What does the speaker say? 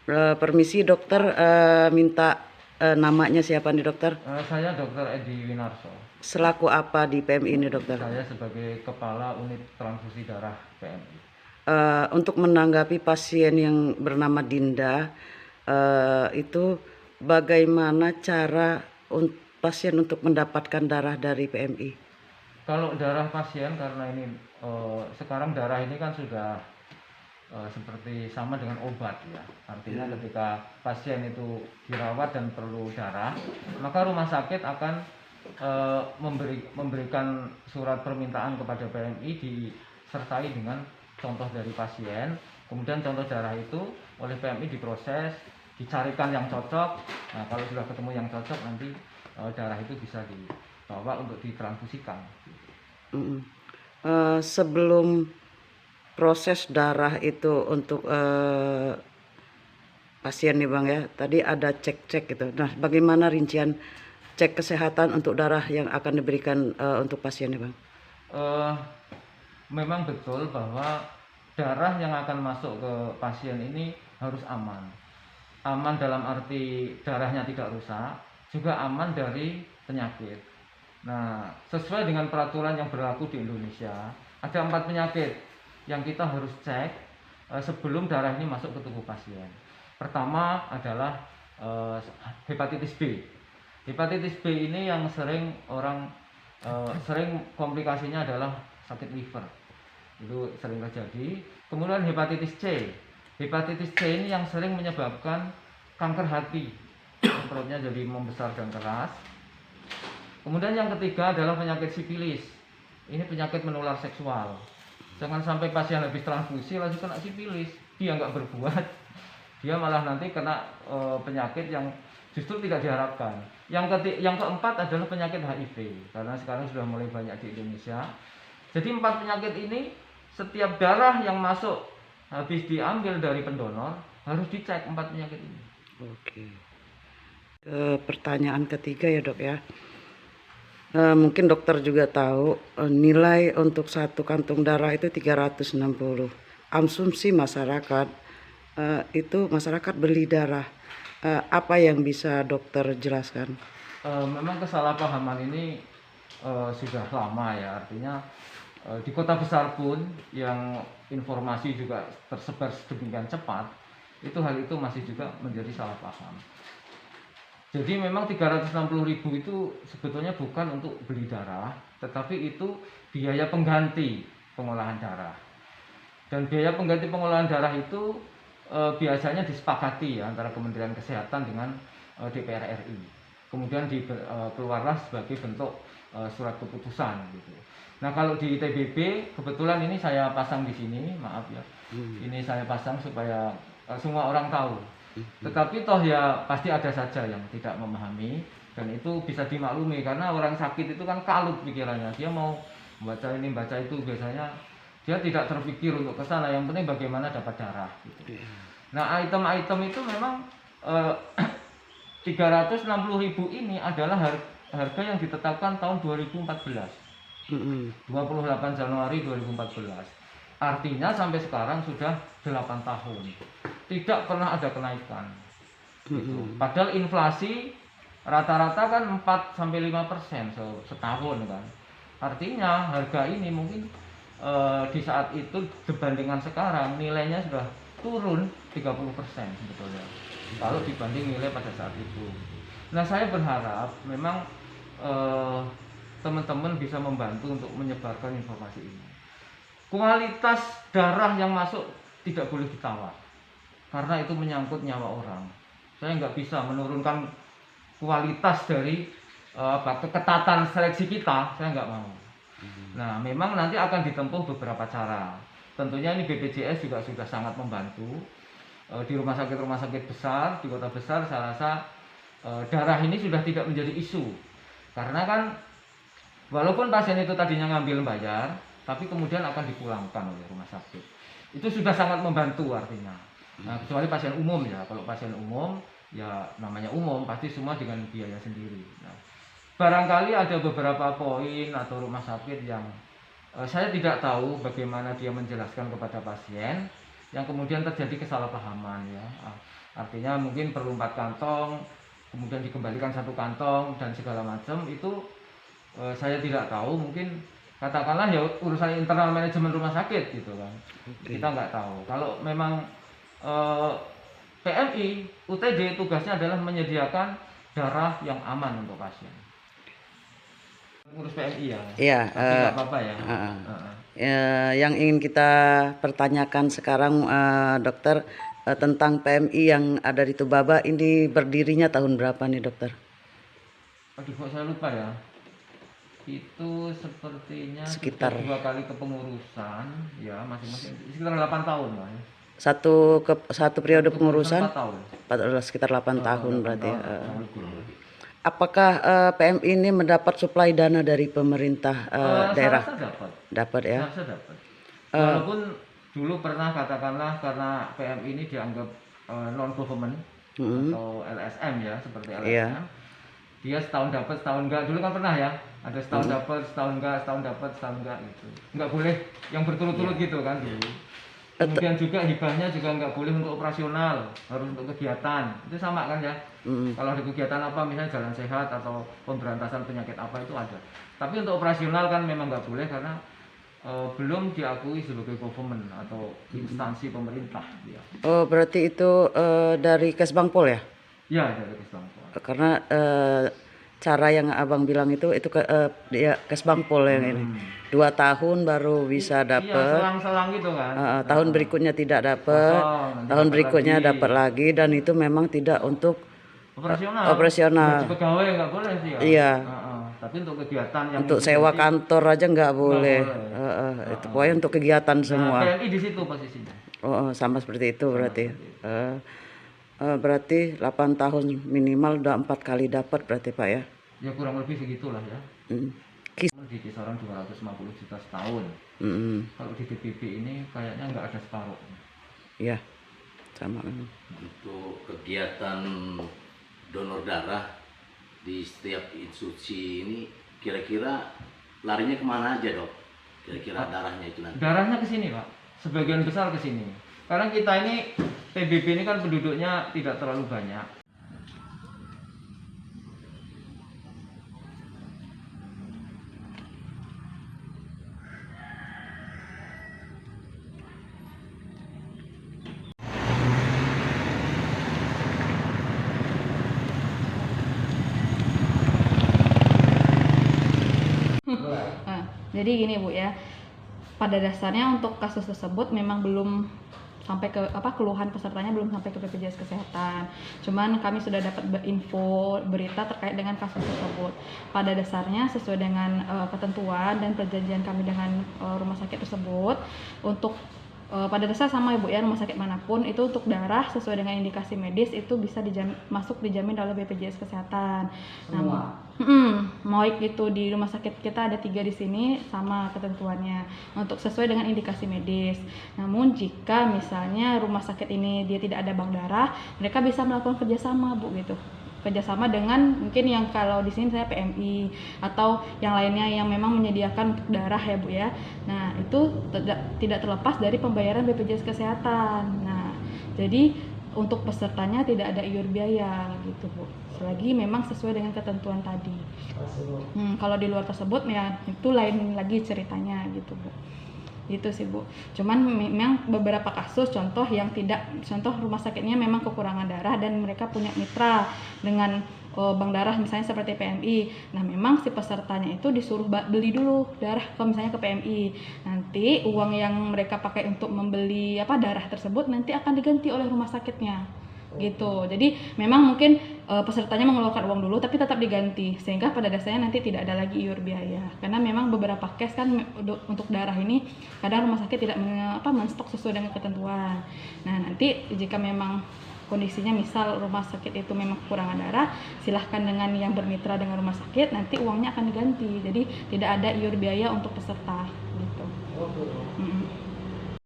Permisi dokter, minta namanya siapa nih dokter? Saya Dr. Edi Winarso. Selaku apa di PMI ini dokter? Saya sebagai Kepala Unit Transfusi Darah PMI. Untuk menanggapi pasien yang bernama Dinda, itu bagaimana cara pasien untuk mendapatkan darah dari PMI? Kalau darah pasien, karena ini sekarang darah ini kan sudah seperti sama dengan obat ya. Artinya ketika pasien itu dirawat dan perlu darah, maka rumah sakit akan memberikan surat permintaan kepada PMI disertai dengan contoh dari pasien. Kemudian contoh darah itu oleh PMI diproses, dicarikan yang cocok. Nah, kalau sudah ketemu yang cocok, nanti darah itu bisa dibawa untuk ditransfusikan. Sebelum proses darah itu untuk pasien nih bang ya, tadi ada cek-cek gitu. Nah, bagaimana rincian cek kesehatan untuk darah yang akan diberikan untuk pasien nih bang? Memang betul bahwa darah yang akan masuk ke pasien ini harus aman. Aman dalam arti darahnya tidak rusak, juga aman dari penyakit. Nah, sesuai dengan peraturan yang berlaku di Indonesia, ada 4 penyakit yang kita harus cek sebelum darah ini masuk ke tubuh pasien. Pertama adalah hepatitis B. Hepatitis B ini yang sering komplikasinya adalah sakit liver. Itu sering terjadi. Kemudian hepatitis C. Hepatitis C ini yang sering menyebabkan kanker hati. Perutnya jadi membesar dan keras. Kemudian yang ketiga adalah penyakit sifilis. Ini penyakit menular seksual. Jangan sampai pasien habis transfusi langsung kena sifilis. Dia nggak berbuat. Dia malah nanti kena penyakit yang justru tidak diharapkan. Yang keempat adalah penyakit HIV. Karena sekarang sudah mulai banyak di Indonesia. Jadi 4 penyakit ini, setiap darah yang masuk habis diambil dari pendonor harus dicek 4 penyakit ini. Oke. Pertanyaan ketiga ya dok ya. Mungkin dokter juga tahu nilai untuk satu kantung darah itu 360. Asumsi masyarakat itu masyarakat beli darah. Apa yang bisa dokter jelaskan? Memang kesalahpahaman ini sudah lama ya, artinya di kota besar pun yang informasi juga tersebar sedemikian cepat, itu hal itu masih juga menjadi salah paham. Jadi memang 360.000 itu sebetulnya bukan untuk beli darah, tetapi itu biaya pengganti pengolahan darah. Dan biaya pengganti pengolahan darah itu biasanya disepakati ya antara Kementerian Kesehatan dengan DPR RI. Kemudian keluarlah sebagai bentuk surat keputusan gitu. Nah, kalau di TBB kebetulan ini saya pasang di sini, maaf ya. Ini saya pasang supaya semua orang tahu. Tetapi toh ya pasti ada saja yang tidak memahami, dan itu bisa dimaklumi karena orang sakit itu kan kalut pikirannya. Dia mau baca ini baca itu, biasanya dia tidak terpikir untuk ke sana, yang penting bagaimana dapat darah gitu. Nah, item-item itu memang 360.000 ini adalah harga yang ditetapkan tahun 2014. 28 Januari 2014. Artinya sampai sekarang sudah 8 tahun. Tidak pernah ada kenaikan. Gitu. Padahal inflasi rata-rata kan 4-5% setahun kan. Artinya harga ini mungkin di saat itu dibandingkan sekarang nilainya sudah turun 30% sebetulnya. Kalau dibanding nilai pada saat itu. Nah, saya berharap memang teman-teman bisa membantu untuk menyebarkan informasi ini. Kualitas darah yang masuk tidak boleh ditawar, karena itu menyangkut nyawa orang. Saya nggak bisa menurunkan kualitas dari keketatan seleksi kita, saya nggak mau. Nah, memang nanti akan ditempuh beberapa cara. Tentunya ini BPJS juga sudah sangat membantu. Di rumah sakit besar, di kota besar, saya rasa darah ini sudah tidak menjadi isu. Karena kan walaupun pasien itu tadinya ngambil bayar, tapi kemudian akan dipulangkan oleh rumah sakit. Itu sudah sangat membantu artinya. Nah, kecuali pasien umum ya. Kalau pasien umum, ya namanya umum, pasti semua dengan biaya sendiri. Nah, barangkali ada beberapa poin atau rumah sakit yang saya tidak tahu bagaimana dia menjelaskan kepada pasien, yang kemudian terjadi kesalahpahaman ya. Artinya mungkin perlu 4 kantong, kemudian dikembalikan 1 kantong dan segala macam itu saya tidak tahu, mungkin katakanlah ya urusan internal manajemen rumah sakit gitu kan. Oke. Kita nggak tahu. Kalau memang PMI, UTD tugasnya adalah menyediakan darah yang aman untuk pasien. Ngurus PMI ya. Iya, Tapi nggak apa-apa ya. yang ingin kita pertanyakan sekarang dokter, tentang PMI yang ada di Tubaba ini berdirinya tahun berapa nih dokter? Aduh, kok saya lupa ya. Itu sepertinya Sekitar sudah 2 kali kepengurusan, ya masing-masing sekitar 8 tahun lah ya. satu periode pengurusan 4 tahun. sekitar 8 tahun 8 berarti ya. tahun, kurang lebih. Apakah PMI ini mendapat suplai dana dari pemerintah daerah? Saya rasa dapat. Dapat ya. Saya rasa dapat. Walaupun dulu pernah katakanlah karena PMI ini dianggap non government atau LSM ya, seperti LSM. Iya. Dia setahun dapat, setahun enggak. Dulu kan pernah ya, ada setahun dapat, setahun enggak, setahun dapat, setahun enggak gitu. Enggak boleh yang berturut-turut gitu kan dulu. Kemudian juga hibahnya juga enggak boleh untuk operasional, harus untuk kegiatan. Itu sama kan ya. Kalau ada kegiatan apa, misalnya jalan sehat atau pemberantasan penyakit apa itu ada. Tapi untuk operasional kan memang enggak boleh karena belum diakui sebagai government atau instansi pemerintah. Ya, Oh, berarti itu dari Kesbangpol ya? ya dari Kesbangpol. Karena cara yang abang bilang itu dia Kesbangpol yang ini 2 tahun baru bisa Iya, dapat. selang-selang gitu kan. Tahun berikutnya tidak dapat, Nanti tahun dapat berikutnya lagi. dapat lagi, dan itu memang tidak untuk Operasional. Gaji pegawai nggak boleh sih ya. Iya. Tapi untuk kegiatan yang Untuk sewa diganti, kantor aja nggak boleh. boleh. Itu pokoknya untuk kegiatan semua. PMI di situ posisinya. Sama seperti itu berarti. Berarti 8 tahun minimal udah 4 kali dapat berarti Pak ya. Ya kurang lebih segitulah ya. Kis- Di kisaran 250 juta setahun. Kalau di DPP ini kayaknya nggak ada separuh. Ya, sama memang. Untuk kegiatan donor darah di setiap institusi ini kira-kira larinya kemana aja dok? Kira-kira darahnya itu nanti? Darahnya ke sini Pak, sebagian besar ke sini. Karena kita ini PBB ini kan penduduknya tidak terlalu banyak. Nah, jadi gini Bu ya, pada dasarnya untuk kasus tersebut memang belum sampai ke keluhan pesertanya belum sampai ke BPJS Kesehatan. Cuman kami sudah dapat info berita terkait dengan kasus tersebut. Pada dasarnya sesuai dengan ketentuan dan perjanjian kami dengan rumah sakit tersebut, untuk pada dasar sama Ibu ya, rumah sakit manapun itu untuk darah sesuai dengan indikasi medis itu bisa dijamin oleh BPJS Kesehatan. Mau itu di rumah sakit kita ada 3 di sini sama ketentuannya untuk sesuai dengan indikasi medis. Namun jika misalnya rumah sakit ini dia tidak ada bank darah, mereka bisa melakukan kerjasama Bu gitu. Kerjasama dengan mungkin yang kalau di sini saya PMI atau yang lainnya yang memang menyediakan untuk darah ya Bu ya. Nah itu tidak terlepas dari pembayaran BPJS Kesehatan. Nah jadi untuk pesertanya tidak ada iur biaya gitu Bu, selagi memang sesuai dengan ketentuan tadi. Kalau di luar tersebut ya itu lain lagi ceritanya gitu Bu. Itu sih Bu. Cuman memang beberapa kasus contoh rumah sakitnya memang kekurangan darah dan mereka punya mitra dengan bank darah misalnya seperti PMI. Nah memang si pesertanya itu disuruh beli dulu darah misalnya ke PMI. Nanti uang yang mereka pakai untuk membeli darah tersebut nanti akan diganti oleh rumah sakitnya. Gitu. Jadi memang mungkin pesertanya mengeluarkan uang dulu tapi tetap diganti sehingga pada dasarnya nanti tidak ada lagi iur biaya. Karena memang beberapa case kan untuk darah ini kadang rumah sakit tidak menstok sesuai dengan ketentuan. Nah, nanti jika memang kondisinya misal rumah sakit itu memang kekurangan darah, silahkan dengan yang bermitra dengan rumah sakit nanti uangnya akan diganti. Jadi tidak ada iur biaya untuk peserta gitu.